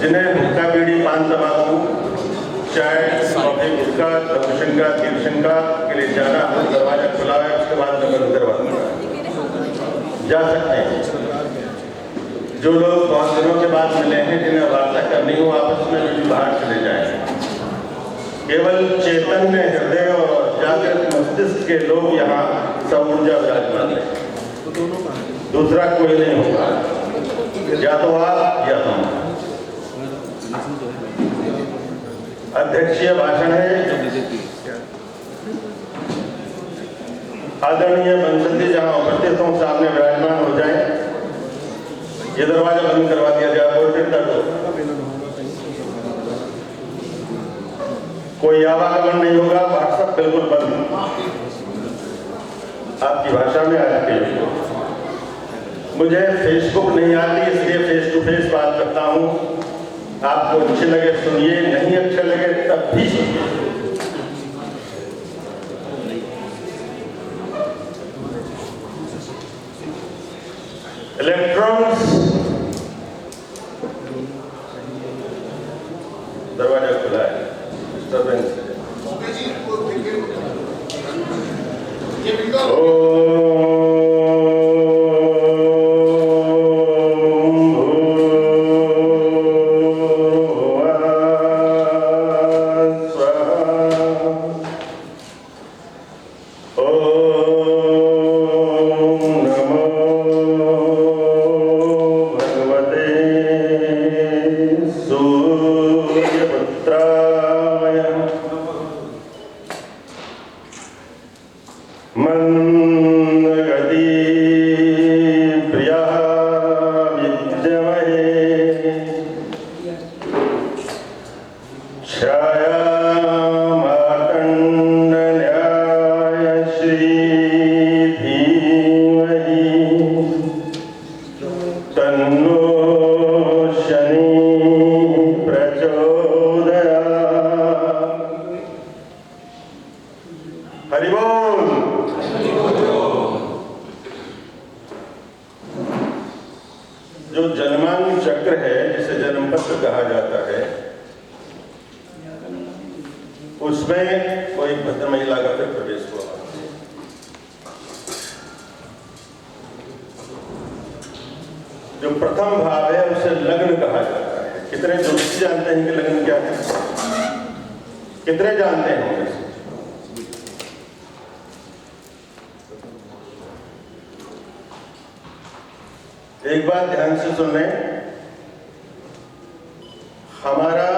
जिन्हें हुक्का, बीड़ी, पान, तंबाकू, चाय, कॉफी, गुटखा, दमशंका, तीर्थशंका के लिए जाना हो, दरवाजा खुला है, उसके बाद नगर दरवाजा जा सकते हैं। जो लोग बहुत दिनों के बाद मिले हैं, जिन्हें वार्ता करनी हो, आपस में भी बाहर चले जाएं। केवल चैतन्य हृदय और जागृत मस्तिष्क के लोग यहाँ सब ऊर्जा विराजमान है, दूसरा कोई नहीं होगा, या तो आप या हम। अध्यक्षीय भाषण है। आदरणीय बंसती जहां उपस्थित हों सामने विराजमान हो जाएं। ये दरवाजा बंद करवा दिया जाए, पोर्ट्रेट कर दो। कोई आवागमन नहीं होगा, व्हाट्सएप बिल्कुल बंद। आपकी भाषा में आज के मुझे फेसबुक नहीं आती, इसलिए फेस टू फेस बात करता हूं। आपको अच्छे लगे सुनिए, नहीं अच्छे लगे तब भी सुनिए। इलेक्ट्रॉन्स, दरवाजा खुला है, डिस्टर्बेंस है। जो जन्मांग चक्र है, जिसे जन्म पत्र कहा जाता है, उसमें कोई भद्र महिला का फिर प्रवेश हुआ। जो प्रथम भाव है उसे लग्न कहा जाता है। कितने ज्योतिषी जानते हैं कि लग्न क्या है? कितने जानते हैं? एक बात ध्यान से सुन लें, हमारा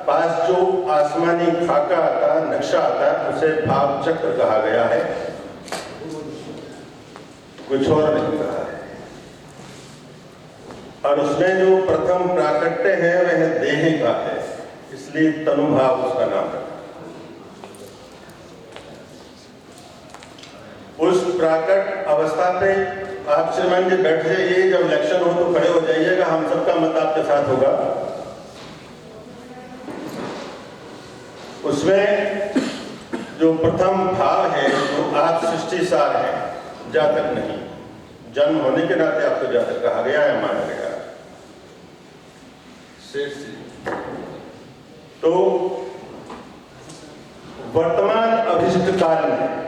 पास जो आसमानी खाका आता, नक्शा आता, उसे भाव चक्र कहा गया है, कुछ और नहीं कहा है। और उसमें जो प्रथम प्राकट्य है वह देह का है, इसलिए तनुभाव उसका नाम रखा। उस प्राकट अवस्था पे आप श्रीमान जी बैठ जाइए, जब इलेक्शन हो तो खड़े हो जाइएगा, हम सबका मत आपके साथ होगा। उसमें जो प्रथम भाव है, जो आप सृष्टि सार है, जातक नहीं। जन्म होने के नाते आपको जातक कहा गया है, माना गया। तो वर्तमान अभिष्ट काल में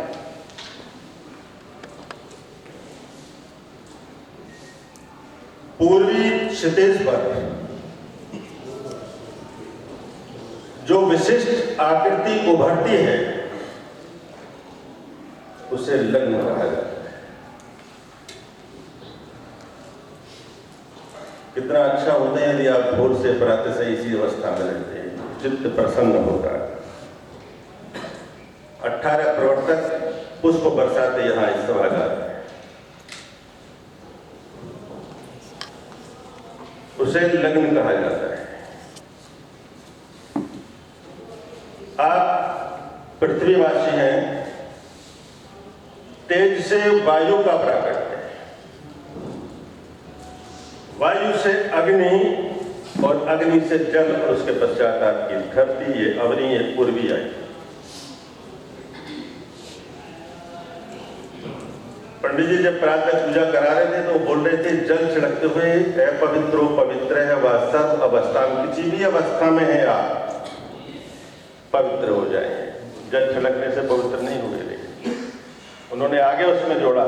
पूर्वी क्षितिज पर जो विशिष्ट आकृति उभरती है उसे लग्न कहा जाता है। कितना अच्छा होता है यदि आप भोर से प्रातः से इसी अवस्था में रहते हैं, चित्त प्रसन्न होता है। 18 प्रवर्तक पुष्प बरसाते यहाँ इस सभागार में, उसे लग्न कहा जाता है। आप पृथ्वीवासी हैं, तेज से वायु का प्राकट्य है, वायु से अग्नि और अग्नि से जल और उसके पश्चात आपकी धरती, ये अवनी, ये पूर्वी आई। पंडित जी जब प्रातः पूजा करा रहे थे तो बोल रहे थे, जल छिड़कते हुए, पवित्रो पवित्र है वह सब, अब अवस्था में, किसी भी अवस्था में है आप, पवित्र हो जाएंगे। जल छिड़कने से पवित्र नहीं हुए, लेकिन उन्होंने आगे उसमें जोड़ा,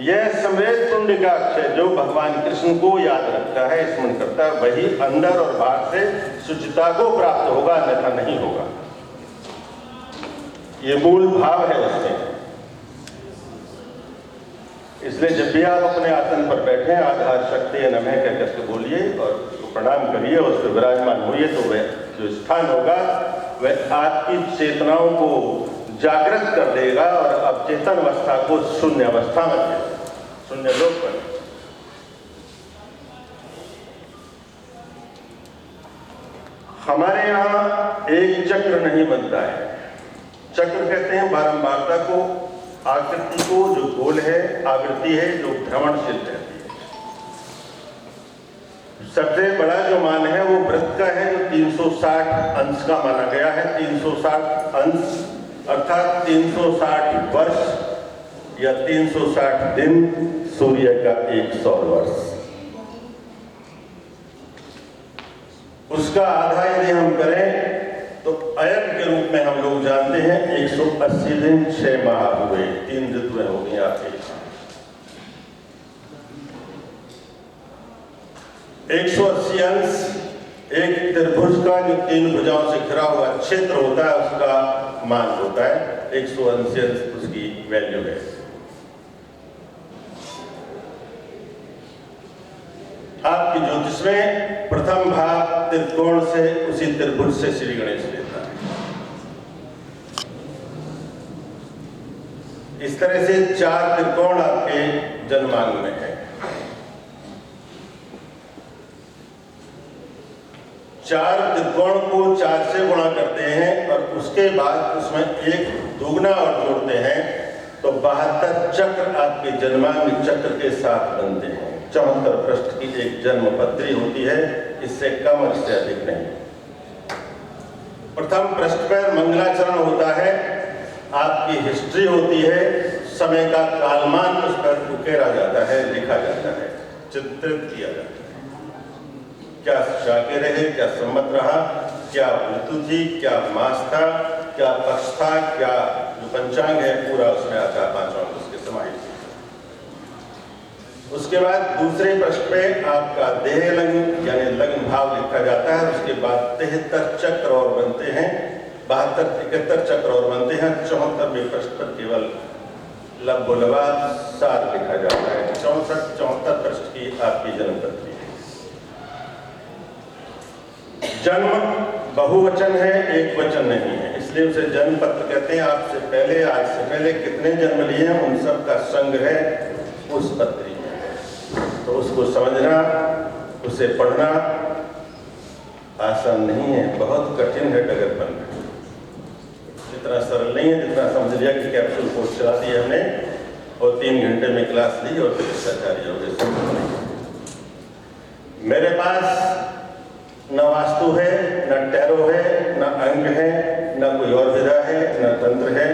यह समृद्ध पुण्य का अक्षय जो भगवान कृष्ण को याद रखता है, स्मरण करता है, वही अंदर और बाहर से शुचिता को प्राप्त होगा, अन्यथा नहीं होगा। ये मूल भाव है उसमें। इसलिए जब भी आप अपने आसन पर बैठे, आधार शक्ति नमः कह करके बोलिए और उसको प्रणाम करिए, उस पर विराजमान होइए, तो वह जो स्थान होगा वह आपकी चेतनाओं को जागृत कर देगा और अवचेतन अवस्था को शून्य अवस्था में देगा, शून्य लोक पर। हमारे यहाँ एक चक्र नहीं बनता है। चक्र कहते हैं बारंबारता को, आकृति को, जो गोल है, आवृत्ति है जो भ्रमणशील रहती है। सबसे बड़ा जो मान है वो वृत्त का है, जो 360 अंश का माना गया है। 360 अंश अर्थात 360 वर्ष या 360 दिन सूर्य का 100 वर्ष। उसका आधा यदि हम करें तो अयन के रूप में हम लोग जानते हैं 180 दिन 6 माह हुए, 3 ऋतुएं हो गई आपके। 180 अंश एक त्रिभुज का जो 3 भुजाओं से घिरा हुआ क्षेत्र होता है उसका मान होता है। 180 अंश उसकी वैल्यू है। आपकी ज्योतिष में प्रथम भाग त्रिकोण से, उसी त्रिभुज से श्री गणेश लेता है। इस तरह से 4 त्रिकोण आपके जन्मांग में है। 4 त्रिकोण को 4 से गुणा करते हैं और उसके बाद उसमें एक दुगना और जोड़ते हैं, तो 72 चक्र आपके जन्मांग चक्र के साथ बनते हैं। 74 पृष्ठ की एक जन्म पत्री होती है, इससे कम इससे अधिक नहीं। प्रथम पृष्ठ पर मंगलाचरण होता है, आपकी हिस्ट्री होती है, समय का कालमान उस पर उकेरा जाता है, लिखा जाता है, चित्रित किया जाता है। क्या शाके रहे, क्या सम्मत रहा, क्या ऋतु थी, क्या मास था, क्या पक्ष था, क्या जो पंचांग है पूरा उसमें आचार 5 अंक उसके समाहित। उसके बाद दूसरे पृष्ठ पे आपका देह लग्न यानी लग्न भाव लिखा जाता है। उसके बाद 73 चक्र और बनते हैं, 72 71 चक्र और बनते हैं। 74वें पृष्ठ पर केवल लब्बुलवा सार लिखा जाता है। 64 पृष्ठ की आपकी जन्म पत्री है। जन्म बहुवचन है, एक वचन नहीं है, इसलिए उसे जन्म पत्र कहते हैं। आपसे पहले, आज से पहले कितने जन्म लिए हैं उन सब का संग है उस पत्री। तो उसको समझना, उसे पढ़ना आसान नहीं है, बहुत कठिन है डगर बनना। इतना सरल नहीं है जितना समझ लिया कि कैप्सूल कोर्स चला दिया हमने और 3 घंटे में क्लास ली और फिर आचार्य हो गए। मेरे पास न वास्तु है, न टैरो है, न अंक है, न कोई और विधा है, न तंत्र है,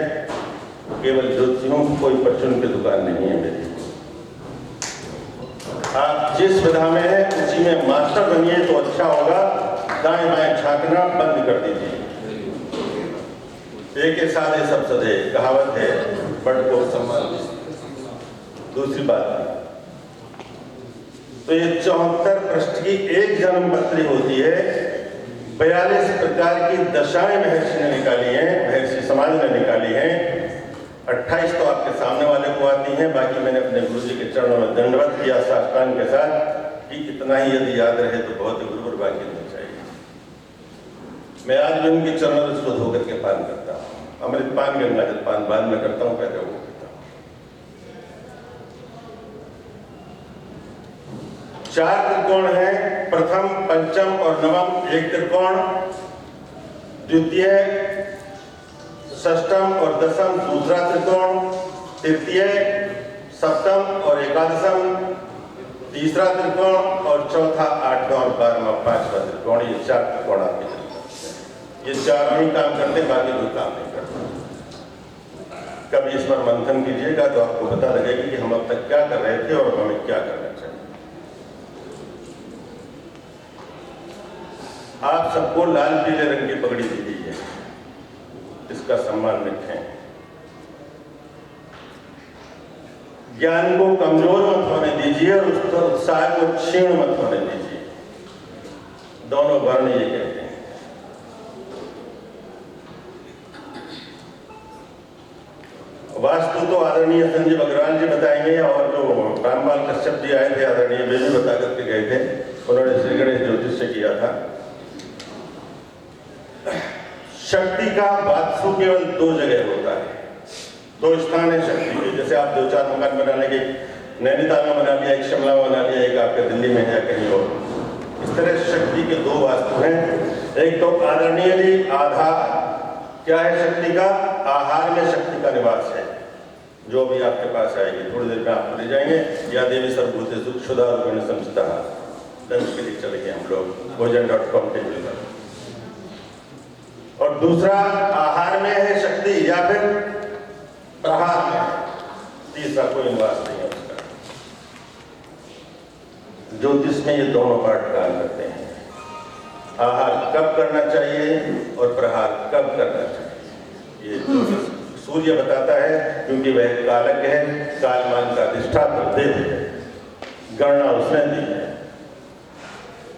केवल ज्योतिषियों की कोई परचून की दुकान नहीं है मेरी। आप जिस विधा में है उसी में मास्टर बनिए तो अच्छा होगा। दाएं बाएं झांकना बंद कर दीजिए। एक साधे सब सधे कहावत है, बड़ को सम्मान। दूसरी बात, तो ये 74 पृष्ठ की एक जन्म पत्री होती है। 42 प्रकार की दशाएं महर्षि ने निकाली हैं, महर्षि समाज ने निकाली हैं। 28 तो आपके सामने वाले को आती हैं, बाकी मैंने अपने गुरु जी के चरणों में दंडवत किया साष्टांग के साथ कि इतना ही यदि याद रहे तो बहुत ही गुरु, बाकी नहीं चाहिए। मैं आज भी उनके चरणों में उसको धो करके पान करता हूँ। अमृत पान, गंगा जल पान बाद में करता हूँ, पहले वो करता हूँ। 4 त्रिकोण है, प्रथम, पंचम और नवम एक त्रिकोण, द्वितीय, षष्टम और दशम दूसरा त्रिकोण, तृतीय, सप्तम और एकादशम तीसरा त्रिकोण और चौथा, 8वां और 12वां 5वां त्रिकोण। ये 4 त्रिकोण आपके जन्म। ये 4 ही काम करते, बाकी कोई काम नहीं करते। कभी इस पर मंथन कीजिएगा तो आपको पता लगेगा कि हम अब तक क्या कर रहे थे और हमें क्या करना चाहिए। आप सबको लाल पीले रंग की पगड़ी दी गई है, इसका सम्मान रखें। ज्ञान को कमजोर मत होने दीजिए और उसका उत्साह को क्षीण मत होने दीजिए। दोनों वर्ण ये कहते हैं। वास्तु तो आदरणीय संजीव अग्रवाल जी बताएंगे, और जो रामपाल कश्यप जी आए थे आदरणीय, वे भी बता करके गए थे। उन्होंने श्री गणेश ज्योतिष से किया था। शक्ति का वास्तु केवल दो जगह होता है, दो स्थान है शक्ति के। जैसे आप 2-4 मकान बना लेंगे, नैनीताल में बना लिया, एक शिमला में बना लिया, एक आपके दिल्ली में है कहीं और। इस तरह शक्ति के दो वास्तु हैं। एक तो आदरणीय जी आधार, क्या है शक्ति का? आहार में शक्ति का निवास है। जो भी आपके पास आएगी थोड़ी देर में आपको ले जाएंगे। या देवी सर्वभूतेषु क्षुधा रूपेण संस्थितः, लंच के लिए चलेंगे हम लोग भोजन.com टेबल पर। और दूसरा आहार में है शक्ति या फिर प्रहार में, तीसरा कोई निवास नहीं है उसका। ज्योतिष में ये दोनों पार्ट काम करते हैं। आहार कब करना चाहिए और प्रहार कब करना चाहिए, ये सूर्य बताता है, क्योंकि वह कालक है, कालमान का अधिष्ठाता देव है, गणना उसने दी है।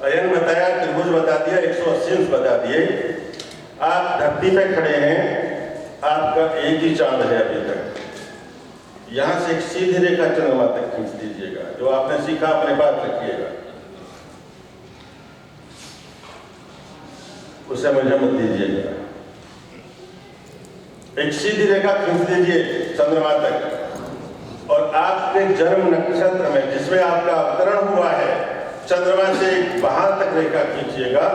अयन बताया, त्रिभुज बता दिया, 180 अंश बता दिए। आप धरती पे खड़े हैं, आपका एक ही चांद है अभी तक। यहां से एक सीधी रेखा चंद्रमा तक खींच दीजिएगा, जो आपने सीखा अपने पास रखिएगा, उसे मुझे मत दीजिएगा। एक सीधी रेखा खींच दीजिए चंद्रमा तक, और आपके जन्म नक्षत्र में जिसमें आपका अवतरण हुआ है, चंद्रमा से वहां तक रेखा खींचिएगा,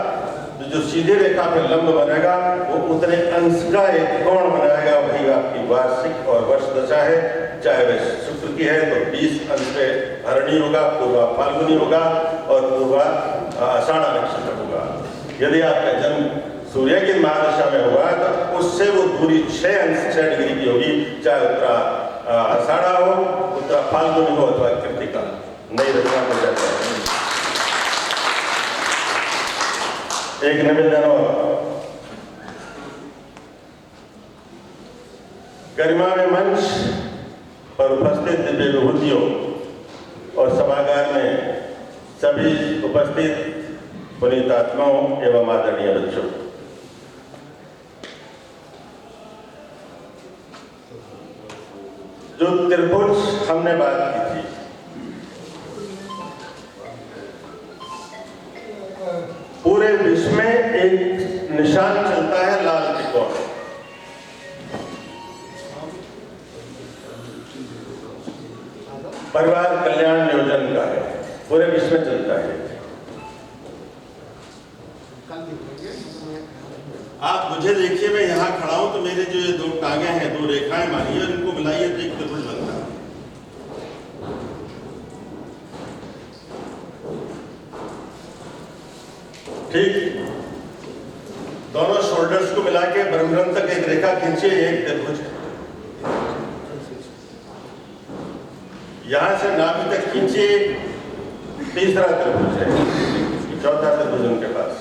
तो जो सीधी रेखा पे लंब बनेगा वो उतने अंश का एक कोण बनाएगा। वही आपकी वार्षिक और वर्ष दशा है। चाहे वह शुक्र की है तो 20 अंश पे भरणी होगा, पूर्वा फाल्गुनी होगा और पूर्वा आषाढ़ा नक्षत्र होगा। यदि आपका जन्म सूर्य की महादशा में हुआ तो उससे वो दूरी 6 अंश 6 डिग्री की होगी, चाहे उत्तरा आषाढ़ा हो, उत्तरा फाल्गुनी हो अथवा कृतिका। नई रचना हो जाता है। एक निवेदन और, गरिमा में मंच पर उपस्थित दिव्य विभूतियों और सभागार में सभी उपस्थित पुनीतात्माओं एवं आदरणीय बच्चों, जो त्रिभुज हमने बात की थी, पूरे विश्व में एक निशान चलता है लाल त्रिकोण। परिवार कल्याण नियोजन का है, पूरे विश्व में चलता है। आप मुझे देखिए, मैं यहाँ खड़ा हूं तो मेरे जो ये दो टांगे हैं, दो रेखाएं मानिए, और इनको मिलाइए तो एक त्रिभुज बनता है। ठीक, दोनों शोल्डर्स को मिला के ब्रह्मरंध्र तक एक रेखा खींचिए, एक त्रिभुज। यहां से नाभि तक खींचिए, तीसरा त्रिभुज है, चौथा त्रिभुज उनके पास।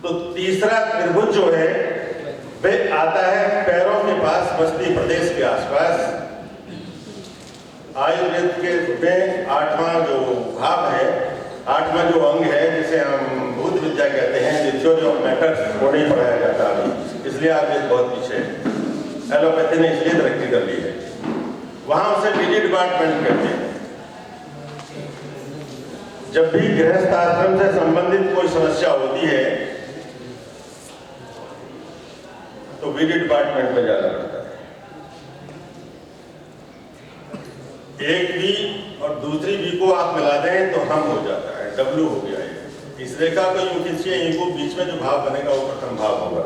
तो तीसरा त्रिभुज जो है वह आता है पैरों के पास, मस्ती प्रदेश के आसपास। आयुर्वेद के में 8वां जो भाव है, 8वां जो अंग है, जिसे हम भूत विद्या कहते हैं, जो थ्योरी ऑफ मैटर्स, वो नहीं पढ़ाया जाता अभी, इसलिए आयुर्वेद बहुत पीछे है। एलोपैथी ने इसलिए तरक्की कर ली है। वहां उसे बीडी डिपार्टमेंट कहते हैं। जब भी गृहस्थ आश्रम से संबंधित कोई समस्या होती है तो बीडी डिपार्टमेंट में जाना पड़ता है। एक बी और दूसरी बी को आप मिला दें तो हम हो जाता है, डब्ल्यू हो गया है। इस रेखा को यूं खींचिए, इनको बीच में जो भाव बनेगा वो प्रथम भाव होगा।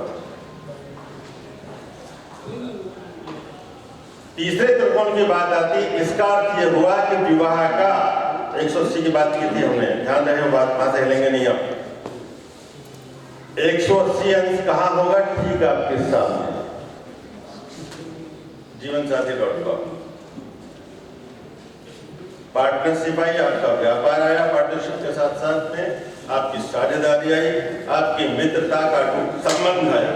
तीसरे त्रिकोण की बात आती, इसका अर्थ यह हुआ कि विवाह का 180 की बात की थी हमने, ध्यान रहे वो बात, वहां से हिलेंगे नहीं आप। 180 अंश कहां होगा? ठीक आपके सामने, जीवनसाथी.com। पार्टनरशिप आई, आपका व्यापार आया, पार्टनरशिप के साथ साथ में आपकी साझेदारी आई, आपकी मित्रता का संबंध आया,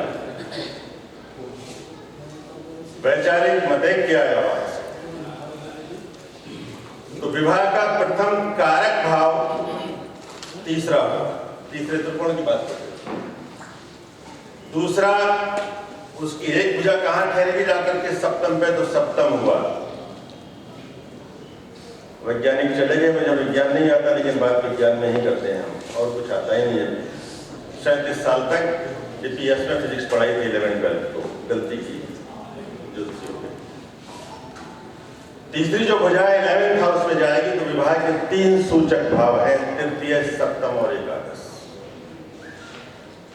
वैचारिक मतैक्य आया वहां से। तो विवाह का प्रथम कारक भाव तीसरा हुआ, तीसरे त्रिकोण की बात करें। दूसरा, उसकी एक भुजा कहां ठहरेगी जाकर के सप्तम पे, तो सप्तम हुआ। वैज्ञानिक चले गए, मुझे विज्ञान नहीं आता, लेकिन बात विज्ञान में ही करते हैं हम, और कुछ आता ही नहीं है। 37 साल तक जीपीएस में फिजिक्स पढ़ाई थी 11-12 को, गलती की ज्योतिषियों में। तीसरी जो भुजा 11th हाउस में जाएगी, तो विवाह के 3 सूचक भाव है, तृतीय, सप्तम और एकादश।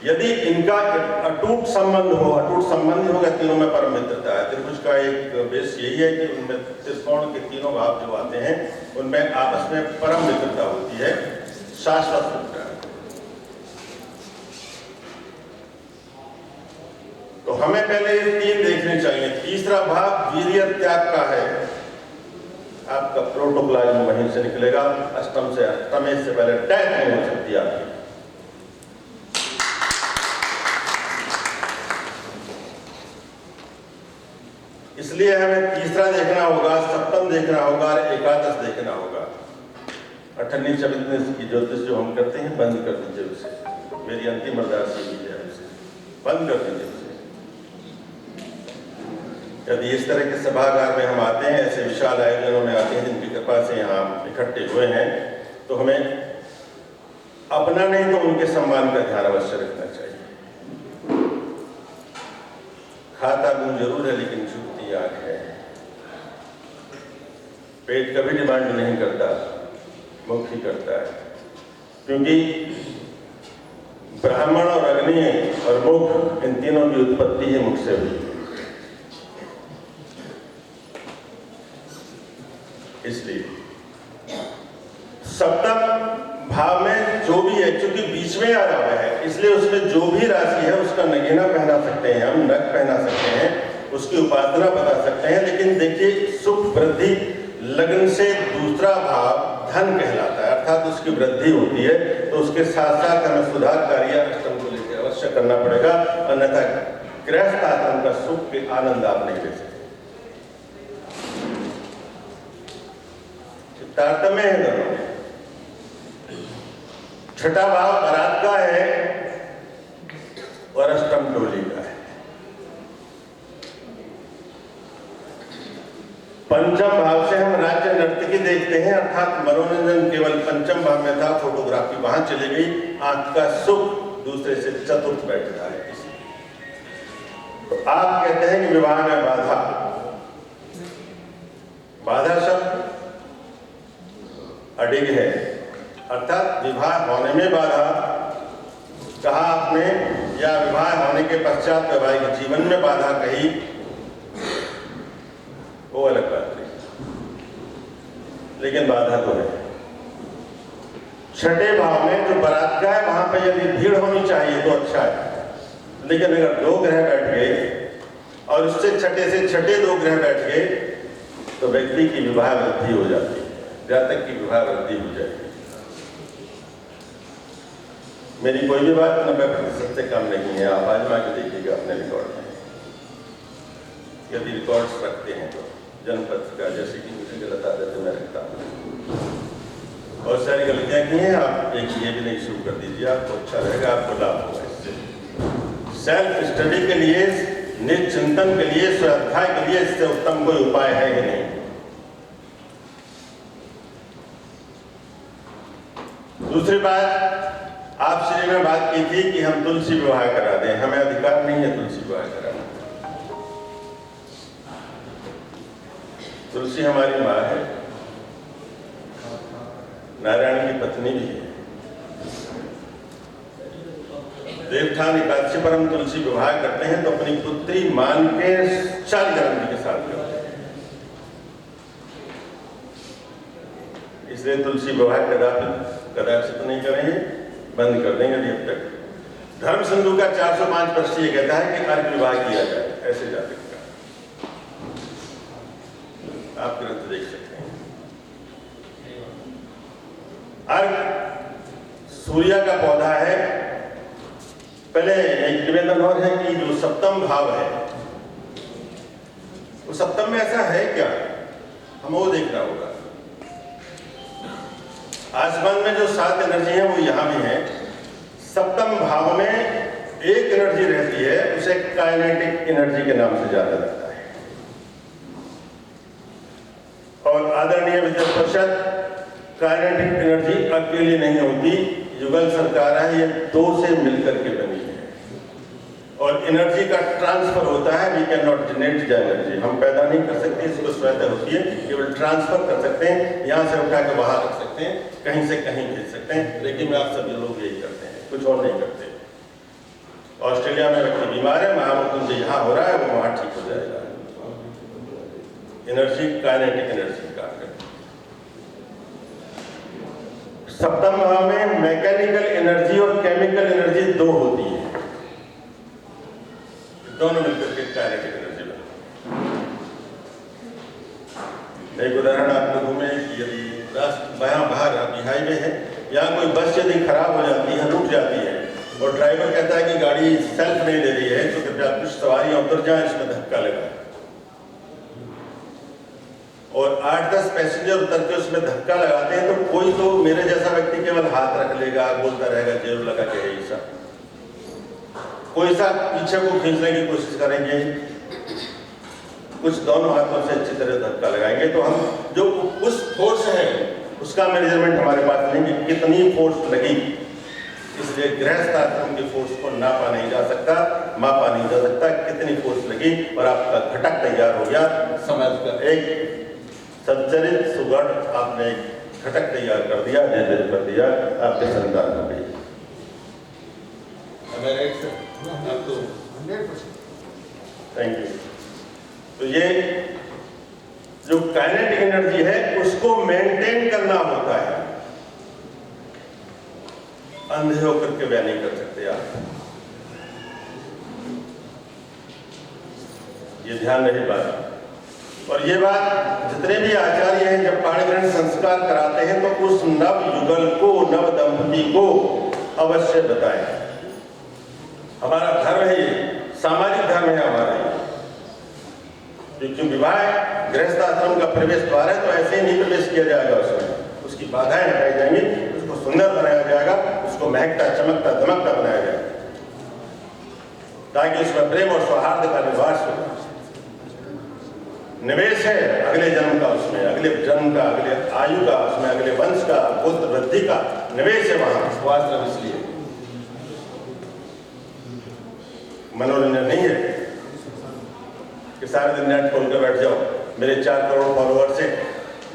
यदि इनका अटूट संबंध हो, अटूट संबंध होगा, तीनों में परम मित्रता है। त्रिभुज का एक बेस यही है कि उनमें त्रिकोण के तीनों भाव जो आते हैं उनमें आपस में परम मित्रता होती है, शाश्वत मित्रता। तो हमें पहले ये 3 देखने चाहिए। तीसरा भाव वीर्य त्याग का है, आपका प्रोटोप्लाज्म वहीं से निकलेगा, अष्टम से। अष्टम से पहले डेथ नहीं हो सकती आपकी। इसलिए हमें तीसरा देखना होगा, सप्तम देखना होगा और एकादश देखना होगा। 18वीं 24वीं की ज्योतिष जो हम करते हैं, बंद कर दीजिए उसे। मेरी अंतिम अरदास यही है, उसे बंद कर दीजिए उसे। यदि इस तरह के सभागार में हम आते हैं, ऐसे विशाल आयोजनों में आते हैं जिनकी कृपा से यहाँ इकट्ठे हुए हैं, तो हमें अपना नहीं तो उनके सम्मान का ध्यान अवश्य रखना चाहिए। खाता गुण जरूर है, लेकिन झुकती आंख है। पेट कभी डिमांड नहीं करता, मुख ही करता है, क्योंकि ब्राह्मण और अग्नि और मुख, इन तीनों की उत्पत्ति ही मुख से हुई। इसलिए सप्तम भाव में जो भी है, क्योंकि बीच में आया हुआ है, इसलिए उसमें जो भी राशि है उसका नगीना पहना सकते हैं हम, नग पहना सकते हैं, उसकी उपासना बता सकते हैं। लेकिन देखिए, सुख वृद्धि लग्न से दूसरा भाव धन कहलाता है, अर्थात उसकी वृद्धि होती है। तो उसके साथ साथ हमें सुधार कार्य अष्टम को लेकर अवश्य करना पड़ेगा, अन्यथा गृहस्थ आश्रम का सुख के आनंद आप नहीं ले सकते। तारतम्य है दोनों। छठा भाव बारात का है और अष्टम डोली का है। पंचम भाव से हम राज्य नर्तकी देखते हैं, अर्थात मनोरंजन केवल पंचम भाव में था, फोटोग्राफी वहां चली गई। आंख का सुख दूसरे से चतुर्थ बैठता है। तो आप कहते हैं कि विवाह में बाधा, बाधा शब्द अडिग है, अर्थात विवाह होने में बाधा कहा आपने, या विवाह होने के पश्चात वैवाहिक जीवन में बाधा कही, वो अलग बात है, लेकिन बाधा तो है। छठे भाव में जो बारात का है, वहां पर यदि भीड़ होनी चाहिए तो अच्छा है, लेकिन अगर 2 ग्रह बैठ गए और उससे छठे से छठे 2 ग्रह बैठ गए, तो व्यक्ति की विवाह वृद्धि हो जाती है, जातक की विवाह वृद्धि हो जाएगी। मेरी कोई भी बात 90% से कम नहीं है, आप आजमा के देखिएगा अपने रिकॉर्ड में, यदि रिकॉर्ड्स रखते हैं तो। जनपद का, जैसे कि मुझे गलत आदत है, मैं रखता हूँ, बहुत सारी गलतियां की हैं। आप एक ये भी नहीं शुरू कर दीजिए, आपको अच्छा रहेगा, आपको लाभ होगा इससे। सेल्फ स्टडी के लिए, निज चिंतन के लिए, स्वाध्याय के लिए इससे उत्तम कोई उपाय है ही नहीं। दूसरी बात, आपसे ने बात की थी कि हम तुलसी विवाह करा दें, हमें अधिकार नहीं है तुलसी विवाह कराना। तुलसी हमारी माँ है, नारायण की पत्नी भी है। देवठान एकादशी पर हम तुलसी विवाह करते हैं तो अपनी पुत्री मान के शादी गारंटी के साथ करते हैं। इसलिए तुलसी विवाह कदाचित नहीं करेंगे, बंद कर देंगे। जब तक धर्म सिंधु का 405 पृष्ठ ये कहता है कि अर्घ विवाह किया जाए, ऐसे जातक का आप ग्रंथ देख सकते हैं। अर्क सूर्य का पौधा है। पहले एक निवेदन और है कि जो सप्तम भाव है, वो सप्तम में ऐसा है क्या, हमें वो देखना होगा। आसमान में जो 7 एनर्जी है वो यहाँ भी है। सप्तम भाव में एक एनर्जी रहती है, उसे काइनेटिक एनर्जी के नाम से जाना जाता है। और आदरणीय विद्युत परिषद, काइनेटिक एनर्जी अकेली नहीं होती, युगल सरकार है, ये 2 से मिलकर के बनी है। और एनर्जी का ट्रांसफर होता है। We can not generate the energy, हम पैदा नहीं कर सकते, इसको स्वतः होती है, केवल ट्रांसफर कर सकते हैं। यहाँ से उठा के बाहर रख सकते हैं, कहीं से कहीं भेज सकते हैं, लेकिन आप सभी लोग यही करते हैं, कुछ और नहीं करते। ऑस्ट्रेलिया में व्यक्ति बीमार है, महामृत्युंजय जो यहाँ हो रहा है वो वहाँ ठीक हो जाएगा। एनर्जी काइनेटिक एनर्जी का सप्तम भाव में मैकेनिकल एनर्जी और केमिकल एनर्जी 2 होती है, दोनों मिलकर के काइनेटिक एनर्जी बनती है। एक उदाहरण आपको दूं मैं कि यदि बाहर अभी हाईवे है, यहाँ कोई बस यदि खराब हो जाती है, रुक जाती है और ड्राइवर कहता है कि गाड़ी सेल्फ नहीं दे रही है, तो कृपया कुछ सवारियां उतर जाएं, इसमें धक्का लगा। और 8-10 पैसेंजर उतर के उसमें धक्का लगाते हैं, तो कोई तो मेरे जैसा व्यक्ति केवल हाथ रख लेगा, बोलता रहेगा जरूर लगा के है ऐसा, कोई सा पीछे को खींचने की कोशिश करेंगे, कुछ दोनों हाथों से अच्छी तरह धक्का लगाएंगे। तो हम जो उस फोर्स है उसका मेजरमेंट हमारे पास नहीं कि कितनी फोर्स लगी, इसलिए गृहस्थ आश्रम की फोर्स को नापा नहीं जा सकता, मापा नहीं जा सकता कितनी फोर्स लगी, और आपका घटक तैयार हो गया। समझ कर एक संचरित सुगढ़ आपने एक घटक तैयार कर दिया, निर्मित कर दिया, आपके संतान हो गई। Thank you. तो ये जो काइनेटिक एनर्जी है उसको मेंटेन करना होता है, अंधे होकर के वह नहीं कर सकते आप, ये ध्यान रहे बात। और ये बात जितने भी आचार्य हैं जब पाणिग्रहण संस्कार कराते हैं तो उस नव युगल को, नव दंपति को अवश्य बताएं। हमारा धर्म है ये, सामाजिक धर्म है हमारा ये। क्योंकि विवाह गृहस्थ आश्रम का प्रवेश द्वार है, तो ऐसे ही नहीं प्रवेश किया जाएगा उसमें, उसकी बाधाएं हटाई जाएंगी, उसको सुंदर बनाया जाएगा, उसको महकता, चमकता, दमकता बनाया जाएगा, ताकि उसमें प्रेम और सौहार्द का निवास हो। निवेश है अगले जन्म का, उसमें अगले जन्म का, अगले आयु का, उसमें अगले वंश का, पुत्र वृद्धि का निवेश है वहां आश्रम। इसलिए मनोरंजन नहीं है कि सारे दिन नेट खोल कर बैठ जाओ। मेरे 4 करोड़ फॉलोअर्स हैं,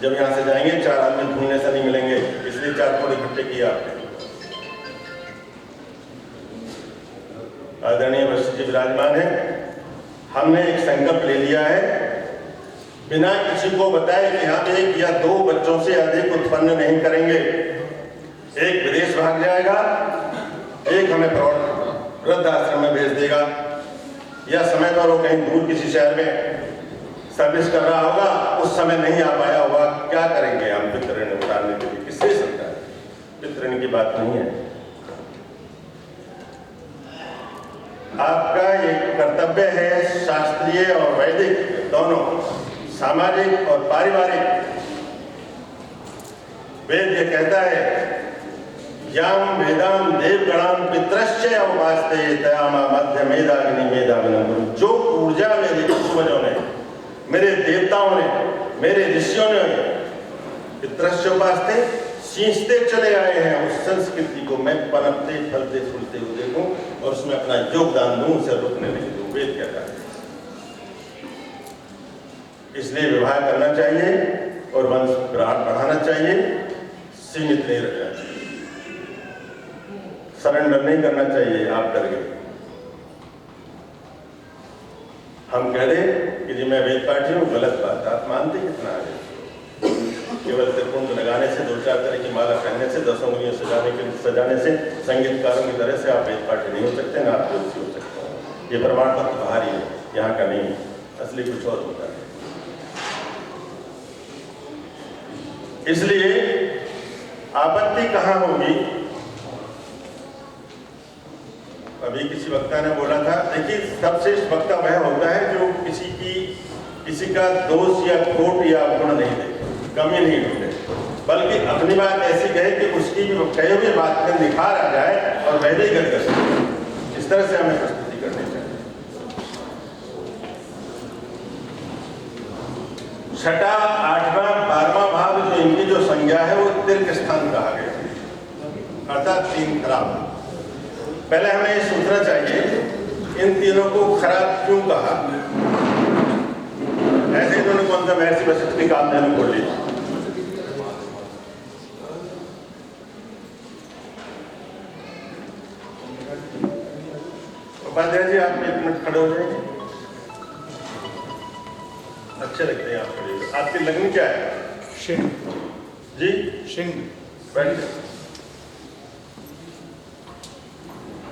जब यहाँ से जाएंगे 4 आदमी ढूंढने से नहीं मिलेंगे, इसलिए 4 करोड़ इकट्ठे किया आपने। आदरणीय वरिष्ठ जी विराजमान है, हमने एक संकल्प ले लिया है, बिना किसी को बताए कि हम 1 या 2 बच्चों से अधिक उत्पन्न नहीं करेंगे। एक विदेश भाग जाएगा, एक हमें वृद्ध आश्रम में भेज देगा, या समय पर वो कहीं दूर किसी शहर में सर्विस कर रहा होगा, उस समय नहीं आ पाया होगा, क्या करेंगे हम पितृ ऋण उतारने के लिए? किससे सकता है? पितृ ऋण की बात नहीं है। आपका एक कर्तव्य है, शास्त्रीय और वैदिक दोनों, सामाजिक और पारिवारिक। वेद ये कहता है, याम वेदाम देवगणाम पितृश्च उपास्ते तयामा मध्य मेधाग्नि मेधाविनम। जो ऊर्जा मेरे पूर्वजों ने, मेरे देवताओं ने, मेरे ऋषियों ने पितृश्च उपास्ते सींचते चले आए हैं, उस संस्कृति को मैं पनपते फलते फूलते हुए देखूं और उसमें अपना योगदान दूं, उसे रुकने नहीं दूं। वेद कहता है। इसलिए विवाह करना चाहिए और वंश बढ़ाना चाहिए, सीमित नहीं रखना चाहिए, सरेंडर नहीं करना चाहिए। आप डर गए, हम कह दें कि जी मैं वेद पाठी हूँ, गलत बात। आप मानते कितना है? केवल त्रिपुंड लगाने से, 2-4 तरह की माला पहनने से, 10 उंगलियों सजाने से, संगीतकारों की तरह से आप वेद पाठी नहीं हो सकते, ना आप ज्योतिषी हो सकते हैं। ये प्रमाण पत्र बाहरी है, यहाँ का नहीं, असली कुछ और होता है। इसलिए आपत्ति कहाँ होगी? अभी किसी वक्ता ने बोला था, देखिए सबसे वक्ता वह होता है जो किसी का दोष या खोट या गुण नहीं देखे, कमी नहीं ढूंढे, बल्कि अपनी बात ऐसी कहे कि उसकी भी कहे हुए बात में निखार आ जाए और वैसे ही कर सके। इस तरह से हमें प्रस्तुति करनी चाहिए। छठा, आठवां, 12वां भाव जो इनकी जो संज्ञा है वो तीर्थ स्थान कहा गया, अर्थात 3 खराब। पहले हमें ये सोचना चाहिए इन तीनों को खराब क्यों कहा। ऐसे इन्होंने कौन सा महर्षि वशिष्ठ की कामधेनु खोल ली। उपाध्याय जी आप 1 मिनट खड़े हो जाएंगे, अच्छे लगते हैं आप खड़े। आपकी लगनी क्या है? सिंह जी, सिंह। बैठ।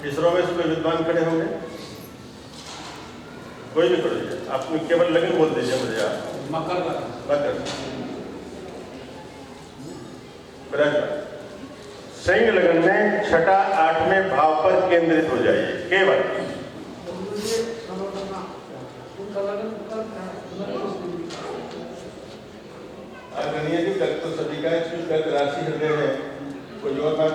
इस रो में कोई विद्वान खड़े होंगे? कोई भी खड़े होइए, आप केवल लगन बोल दीजिए मुझे। आप मकर सिंह लगन में छठा 8वें भाव पर केंद्रित हो जाइए केवल। गणिया जी तक तो सभी का कर्क राशि हृदय है, कोई और बात?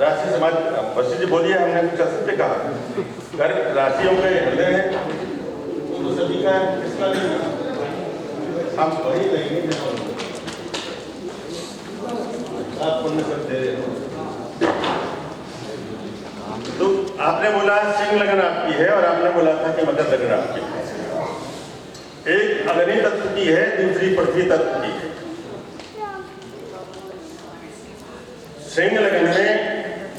राशि समाज वशिष्ठ जी बोलिए, हमने कुछ असत्य कहा? कर्क राशियों के हृदय है तो सभी का किसका नहीं? हम वही लेंगे आप पुण्य सब दे रहे हो। तो आपने बोला सिंह लगन आपकी है और आपने बोला था कि मकर लगन आपकी है। एक अग्नि तत्व की है, दूसरी पृथ्वी तत्व की है। सिंह लगन में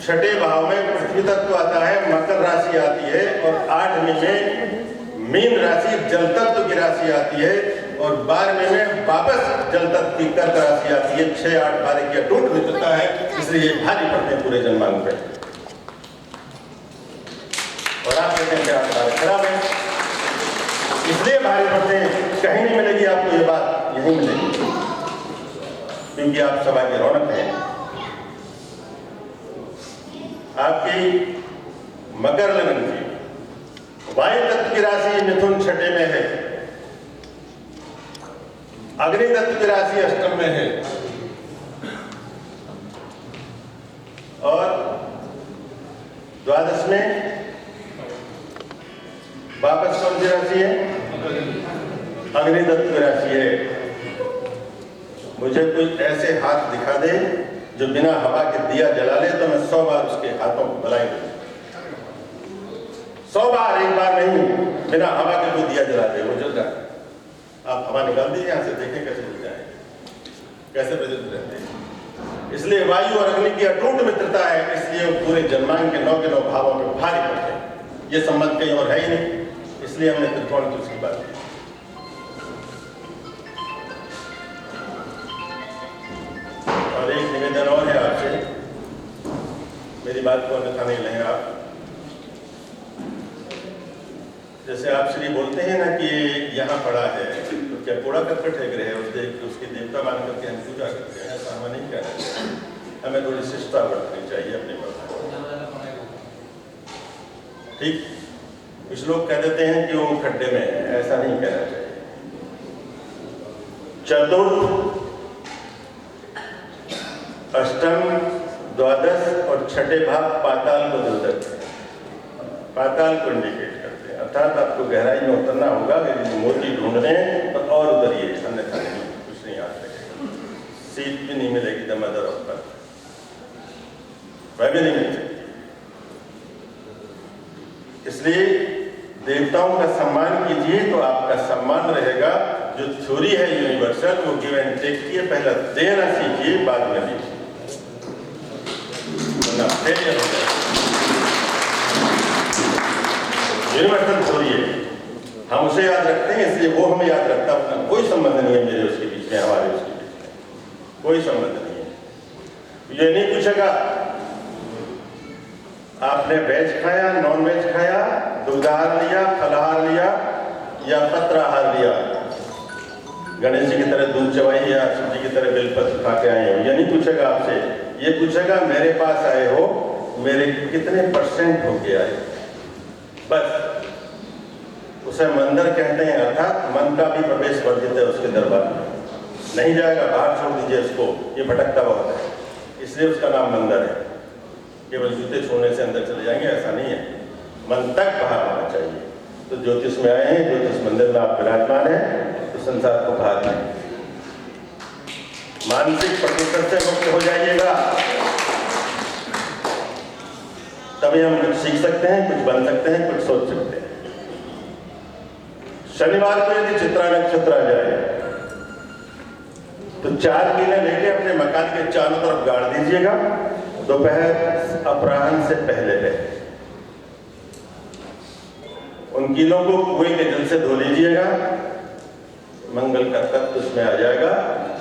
छठे भाव में पृथ्वी तत्व आता है, मकर राशि आती है, और 8वें में मीन राशि जल तत्व की राशि आती है, और 12वें में वापस जल तत्व की कर्क राशि आती है। 6, 8 भारे की अटूट मित्रता है, इसलिए भारी पड़ते हैं पूरे जन्मांग पे। और आप कहते हैं कि खराब है, इसलिए भारी पड़ते हैं। कहीं नहीं मिलेगी आपको ये बात, यहीं मिलेगी, क्योंकि आप सभा की रौनक हैं। आपकी मकर लगन की वायु तत्व की राशि मिथुन छठे में है, अग्नि तत्व की राशि अष्टम में है, और द्वादश में वापस कौन सी राशि है? अग्नि तत्व की राशि है। मुझे कोई ऐसे हाथ दिखा दे जो बिना हवा के दिया जला ले तो मैं 100 बार उसके हाथों को बलाई दूं। 100 बार, एक बार नहीं, बिना हवा के कोई दिया जला दे, वो जल जाए। आप हवा निकाल दीजिए यहाँ से, देखें कैसे जल जाए, कैसे प्रज्वलित रहते हैं। इसलिए वायु और अग्नि की अटूट मित्रता है, इसलिए पूरे जन्मांग के 9 के 9 भावों में भारी पड़ते हैं। ये संबंध कहीं और है ही नहीं, इसलिए हमने त्रिकोण की उसकी बात की। और एक निवेदन और है आपसे, मेरी बात को अन्यथा नहीं लेंगे आप। जैसे आप श्री बोलते हैं ना कि यहाँ पड़ा है, तो क्या कूड़ा करकट है ग्रह, उसकी देवता मान करके हम पूजा करते हैं, ऐसा हमें नहीं कहना चाहिए। हमें थोड़ी शिष्टता बरतनी चाहिए अपने पर। ठीक, कुछ लोग कह देते हैं कि वो खड्डे में है, ऐसा नहीं कहना चाहिए। चतुर्थ, अष्टम, द्वादश और छठे भाव पाताल को दर्शक है, पाताल को इंडिकेट करते हैं। अर्थात आपको गहराई में उतरना होगा, यदि मोती ढूंढ रहे हैं तो और उतरिए, अन्यथा नहीं, कुछ नहीं याद लगेगा। सीट भी नहीं मिलेगी दमादर पर, वह भी नहीं मिल सकती। इसलिए देवताओं का सम्मान कीजिए तो आपका सम्मान रहेगा। जो थ्योरी है यूनिवर्सल, वो गिव एंड टेक की है, पहले देना सीखिए, बाद में लीजिए, यूनिवर्सल थ्योरी है, हम उसे याद रखते हैं, इसलिए वो हमें याद रखता है। अपना कोई संबंध नहीं है मेरे उसके बीच में, हमारे उसके बीच में कोई संबंध नहीं है। ये नहीं पूछेगा आपने वेज खाया, नॉन वेज खाया, दूधाहार लिया, फलाहार लिया या पत्राहार लिया, गणेश जी की तरह दूध चबाई या शिव जी की तरह बेलपत्र खा के आए हो, ये नहीं पूछेगा आपसे, ये पूछेगा मेरे पास आए हो, मेरे कितने % होके आए। बस उसे मंदिर कहते हैं, अर्थात मन का भी प्रवेश वर्जित है उसके दरबार में, नहीं जाएगा, बाहर छोड़ दीजिए उसको, ये भटकता बहुत है, इसलिए उसका नाम मंदिर है। केवल जूते छोड़ने से अंदर चले जाएंगे ऐसा नहीं है, मन तक बाहर होना चाहिए। तो ज्योतिष में आए हैं, ज्योतिष मंदिर में आप विराजमान हैं, तो संसार को बाहर नहीं, मानसिक प्रदूषण से मुक्त हो जाइएगा, तभी हम कुछ सीख सकते हैं, कुछ बन सकते हैं, कुछ सोच सकते हैं। शनिवार को यदि चित्रा नक्षत्र आ जाए तो 4 कीले लेके अपने मकान के चारों तरफ गाड़ दीजिएगा, दोपहर अपराह्न से पहले उन कीलों को कुएं के जल से धो लीजिएगा, मंगल का तत्व उसमें आ जाएगा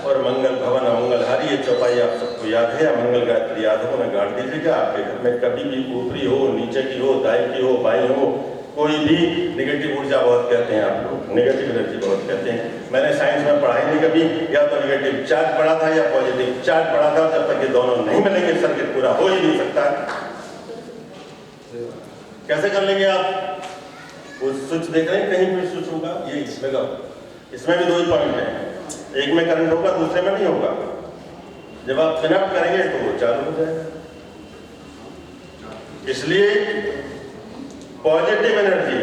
और मंगल भवन अमंगलहारी, ये चौपाई आप सबको याद है, या मंगल गायत्री याद हो ना, गाड़ दीजिएगा। आपके घर में कभी भी ऊपरी हो, नीचे की हो, दाएं की हो, बाएं हो, कोई भी नेगेटिव ऊर्जा बहुत कहते हैं आप लोग, नेगेटिव एनर्जी बहुत कहते हैं। मैंने साइंस में पढ़ाई नहीं कभी, या तो नेगेटिव चार्ज पढ़ा था या पॉजिटिव चार्ज पढ़ा था, जब तक ये दोनों नहीं मिलेंगे सर्किट पूरा हो ही नहीं सकता। कैसे कर लेंगे आप? वो स्विच देख रहे हैं, कहीं भी स्विच होगा, ये इसमें का, इसमें भी 2 ही पॉइंट है, एक में करंट होगा, दूसरे में नहीं होगा। जब आप कनेक्ट करेंगे तो वो चालू हो जाएगा। इसलिए पॉजिटिव एनर्जी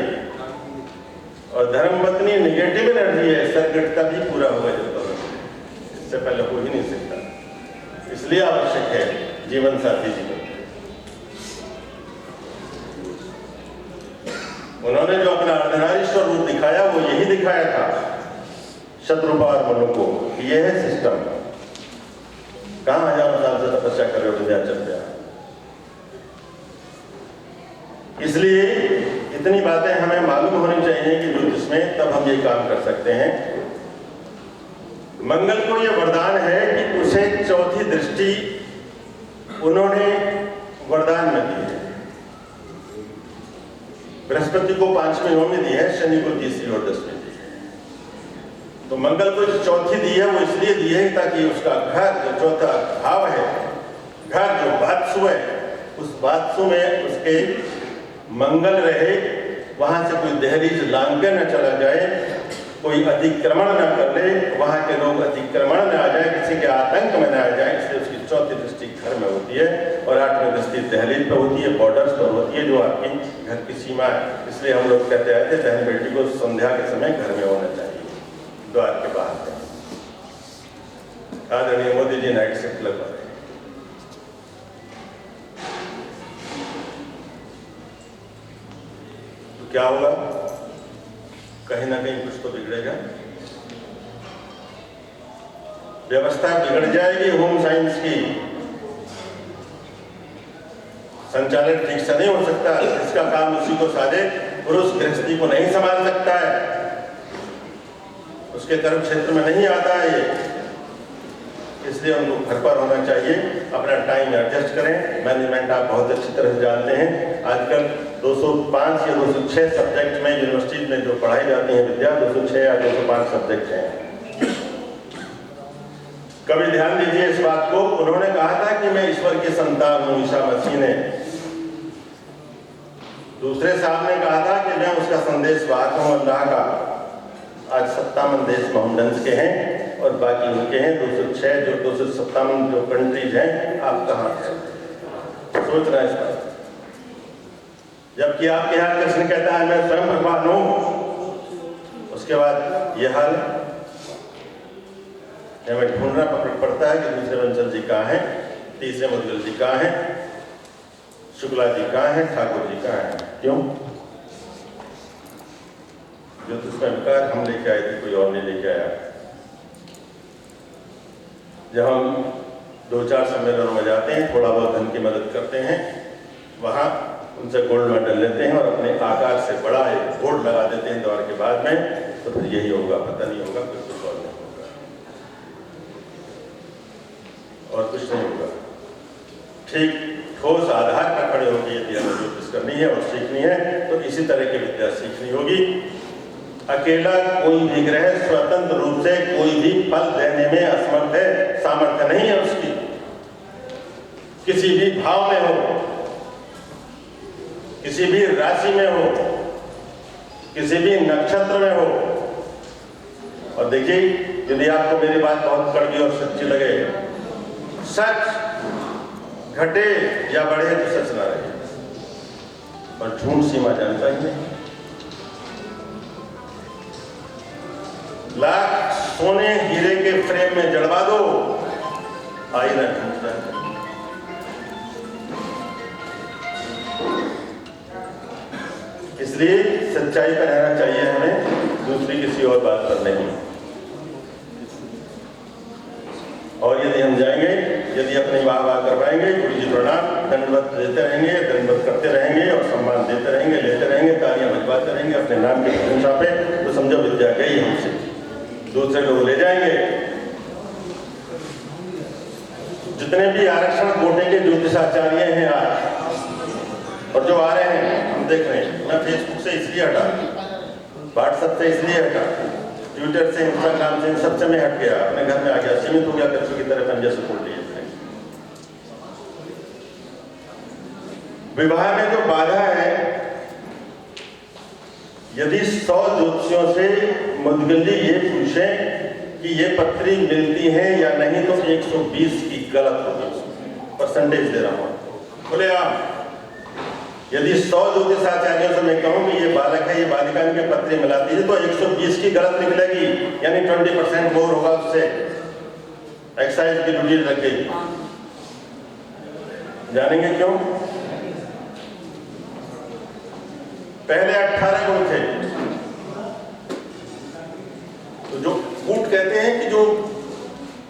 और धर्मपत्नी नेगेटिव एनर्जी है, सर्किट का भी पूरा होगा जब तक, इससे पहले हो ही नहीं सकता। इसलिए आवश्यक है जीवन साथी जीवन। उन्होंने जो अपना अर्धनारीश्वर रूप दिखाया वो यही दिखाया था शत्रुपा और मनु को, ये है सिस्टम। कहां हजारों साल से तपस्या कर रहे हो विंध्याचल पे। इसलिए इतनी बातें हमें मालूम होनी चाहिए कि ज्योतिष में, तब हम ये काम कर सकते हैं। मंगल को ये वरदान है कि उसे 4थी दृष्टि उन्होंने वरदान में दी है। बृहस्पति को 5वीं नौवीं दी है, शनि को 3वीं और 10वीं दी है। तो मंगल को जो 4थी दी है वो इसलिए दी है ताकि उसका घर जो 4था भाव है, घर जो वात्सु है, उस वात्सु में उसके मंगल रहे, वहां से कोई दहलीज लांग के न चला जाए, कोई अतिक्रमण न कर ले, वहां के लोग अतिक्रमण न आ जाए, किसी के आतंक में न आ जाए। इसलिए उसकी 4थी दृष्टि घर में होती है और 8वीं दृष्टि दहलीज पर होती है, बॉर्डर्स पर होती है, जो आपकी घर की सीमा है। इसलिए हम लोग कहते आए थे बहन बेटी को संध्या के समय घर में होना चाहिए, द्वार के बाहर। आदरणीय मोदी जी नाइट शिफ्ट लगवा रहे हैं। तो क्या होगा? कहीं ना कहीं कुछ तो बिगड़ेगा, व्यवस्था बिगड़ जाएगी। होम साइंस की संचालन ठीक से नहीं हो सकता, इसका काम उसी को साधे, पुरुष गृहस्थी को नहीं संभाल सकता है, उसके कर्म क्षेत्र में नहीं आता है ये। इसलिए उनको घर पर होना चाहिए, अपना टाइम एडजस्ट करें। मैनेजमेंट आप बहुत अच्छी तरह से जानते हैं, आजकल 205 या 206 सब्जेक्ट में यूनिवर्सिटी में जो पढ़ाई जाती है विद्या, 206 या 205 सब्जेक्ट हैं। कभी ध्यान दीजिए इस बात को, उन्होंने कहा था कि मैं ईश्वर की संतान हूं, ईसा मसीह ने। दूसरे साहब ने कहा था कि मैं उसका संदेश वाहक हूं अल्लाह का। आज 57 देश मोहम्मडन्स के हैं और बाकी उनके हैं 206, जो 257 जो कंट्रीज हैं। आप कहाँ हैं? सोच रहे हैं इस बात। जबकि आपके यहाँ कृष्ण कहता है मैं स्वयं भगवान हूं, उसके बाद यह हाल हमें ढूंढना पड़ता है कि दूसरे वंशल जी कहाँ हैं, तीसरे मुदगल जी कहाँ हैं, शुक्ला जी कहाँ हैं, ठाकुर जी कहाँ हैं। क्यों? जो उसमें विकार हम लेके आए थे, कोई और नहीं लेके आया। जब हम 2-4 सम्मेलनों में जाते हैं, थोड़ा बहुत धन की मदद करते हैं, वहाँ उनसे गोल्ड मेडल लेते हैं और अपने आकार से बड़ा एक बोर्ड लगा देते हैं द्वार के बाद में, तो फिर यही होगा, पता नहीं होगा, फिर कुछ और नहीं होगा, और कुछ नहीं होगा। ठीक ठोस आधार पर खड़े होकर यदि हमें ज्योतिष करनी है और सीखनी है तो इसी तरह की विद्या सीखनी होगी। अकेला कोई भी ग्रह स्वतंत्र रूप से कोई फल देने में असमर्थ है, सामर्थ्य नहीं है उसकी। किसी भी भाव में हो, किसी भी राशि में हो, किसी भी नक्षत्र में हो। और देखिए, यदि आपको मेरी बात बहुत कड़वी और सच्ची लगे, सच घटे या बढ़े तो सच ना रहे, और झूठ सीमा जानता ही नहीं। लाख सोने हीरे के फ्रेम में जड़वा दो, आईना टूट जाए। इसलिए सच्चाई पर रहना चाहिए हमें, दूसरी किसी और बात पर नहीं। और यदि हम जाएंगे, यदि अपनी वाह वाह करवाएंगे, गुरु जी प्रणाम, दंडवत देते रहेंगे, दंडवत करते रहेंगे और सम्मान देते रहेंगे, लेते रहेंगे, तालियां बजवाते रहेंगे अपने नाम की प्रशंसा पे, तो समझो विद्या गई हमसे। दूसरे लोग ले जाएंगे। जितने भी आरक्षण कोटे के ज्योतिषाचार्य हैं आज, और जो आ रहे हैं, हम देख रहे हैं। मैं फेसबुक से इसलिए हटा, व्हाट्सएप से इसलिए हटा, ट्विटर से, इंस्टाग्राम से, इन सबसे मैं हट गया, अपने घर में आ गया, सीमित हो गया, कच्चों की तरह पंजे से खोल लिए। विवाह में जो बाधा है, यदि 100 ज्योतिषियों से मुद्गल जी ये पूछें कि ये पत्री मिलती है या नहीं, तो 120 की गलत होगी। परसेंटेज दे रहा हूं, बोले आप। यदि 100 ज्योतिषाचार्यों से मैं कहूं कि ये बालक है, ये बालिका इनके पत्र मिलाती है, तो 120 की गलत निकलेगी, यानी 20% मोर होगा उससे, एक्साइज की ड्यूटी लगेगी। जानेंगे क्यों? पहले 18 गुण थे। तो जो कूट कहते हैं कि जो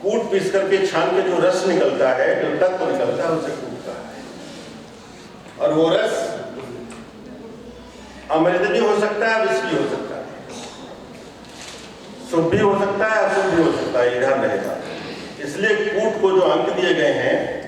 कूट पीस करके छान के जो रस निकलता है, जो तत्व निकलता है, उसे कूट कहा है। और वो रस अमृत भी हो सकता है, विष भी हो सकता है, शुभ भी हो सकता है, अशुभ भी हो सकता है, इधर रहेगा। इसलिए कूट को जो अंक दिए गए हैं,